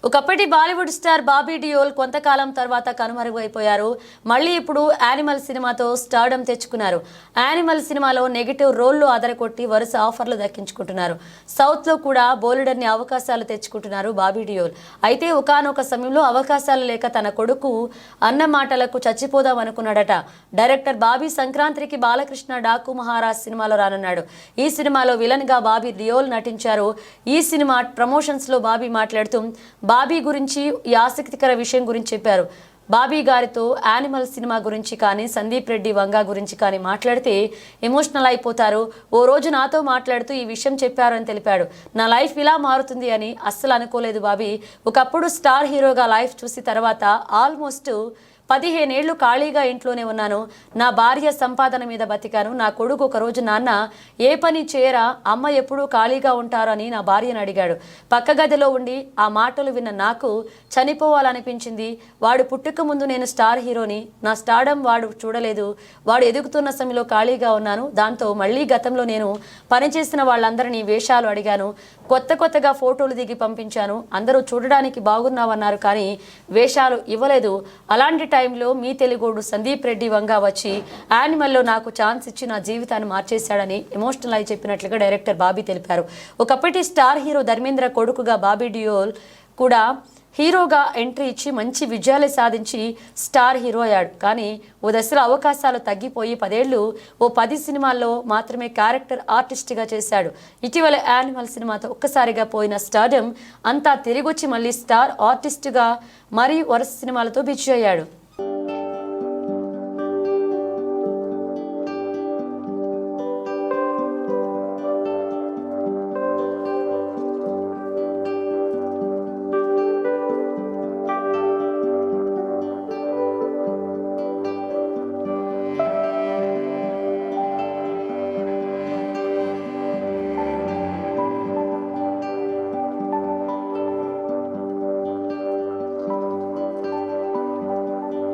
ఒకప్పటి బాలీవుడ్ స్టార్ బాబీ డియోల్ కొంతకాలం తర్వాత కనుమరుగైపోయారు. మళ్ళీ ఇప్పుడు యానిమల్ సినిమాతో స్టార్డమ్ తెచ్చుకున్నారు. యానిమల్ సినిమాలో నెగిటివ్ రోల్లో అదరకొట్టి వరుస ఆఫర్లు దక్కించుకుంటున్నారు. సౌత్ లో కూడా బోలెడన్ని అవకాశాలు తెచ్చుకుంటున్నారు బాబీ డియోల్. అయితే ఒకానొక సమయంలో అవకాశాలు లేక తన కొడుకు అన్న మాటలకు చచ్చిపోదాం అనుకున్నాడట. డైరెక్టర్ బాబీ సంక్రాంతికి బాలకృష్ణ డాకు మహారాజ్ సినిమాలో రానున్నాడు. ఈ సినిమాలో విలన్ గా బాబీ డియోల్ నటించారు. ఈ సినిమా ప్రమోషన్స్ లో బాబీ మాట్లాడుతూ బాబీ గురించి ఈ ఆసక్తికర విషయం గురించి చెప్పారు. బాబీ గారితో యానిమల్ సినిమా గురించి కానీ సందీప్ రెడ్డి వంగా గురించి కానీ మాట్లాడితే ఎమోషనల్ అయిపోతారు. ఓ రోజు నాతో మాట్లాడుతూ ఈ విషయం చెప్పారు అని తెలిపాడు. నా లైఫ్ ఇలా మారుతుంది అని అస్సలు అనుకోలేదు బాబీ. ఒకప్పుడు స్టార్ హీరోగా లైఫ్ చూసి తర్వాత ఆల్మోస్ట్ 15 ఏళ్లు ఖాళీగా ఇంట్లోనే ఉన్నాను. నా భార్య సంపాదన మీద బతికాను. నా కొడుకు ఒకరోజు నాన్న ఏ పని చేయరా, అమ్మ ఎప్పుడూ ఖాళీగా ఉంటారు అని నా భార్యను అడిగాడు. పక్క గదిలో ఉండి ఆ మాటలు విన్న నాకు చనిపోవాలనిపించింది. వాడు పుట్టుక ముందు నేను స్టార్ హీరోని, నా స్టార్డమ్ వాడు చూడలేదు. వాడు ఎదుగుతున్న సమయంలో ఖాళీగా ఉన్నాను. దాంతో మళ్ళీ గతంలో నేను పనిచేసిన వాళ్ళందరినీ వేషాలు అడిగాను. కొత్తగా ఫోటోలు దిగి పంపించాను. అందరూ చూడడానికి బాగున్నావన్నారు కానీ వేషాలు ఇవ్వలేదు. అలాంటి టైంలో మీ తెలుగోడు సందీప్ రెడ్డి వంగా వచ్చి యానిమల్లో నాకు ఛాన్స్ ఇచ్చి నా జీవితాన్ని మార్చేశాడని ఎమోషనల్ అయి చెప్పినట్లుగా డైరెక్టర్ బాబీ తెలిపారు. ఒకప్పటి స్టార్ హీరో ధర్మేంద్ర కొడుకుగా బాబీ డియోల్ కూడా హీరోగా ఎంట్రీ ఇచ్చి మంచి విజయాలు సాధించి స్టార్ హీరో అయ్యాడు. కానీ ఓ దశలో అవకాశాలు తగ్గిపోయి 10 ఏళ్లు ఓ 10 సినిమాల్లో మాత్రమే క్యారెక్టర్ ఆర్టిస్ట్గా చేశాడు. ఇటీవల యానిమల్ సినిమాతో ఒక్కసారిగా పోయిన స్టార్డమ్ అంతా తిరిగొచ్చి మళ్ళీ స్టార్ ఆర్టిస్ట్గా మరీ వరుస సినిమాలతో బిజీ అయ్యాడు.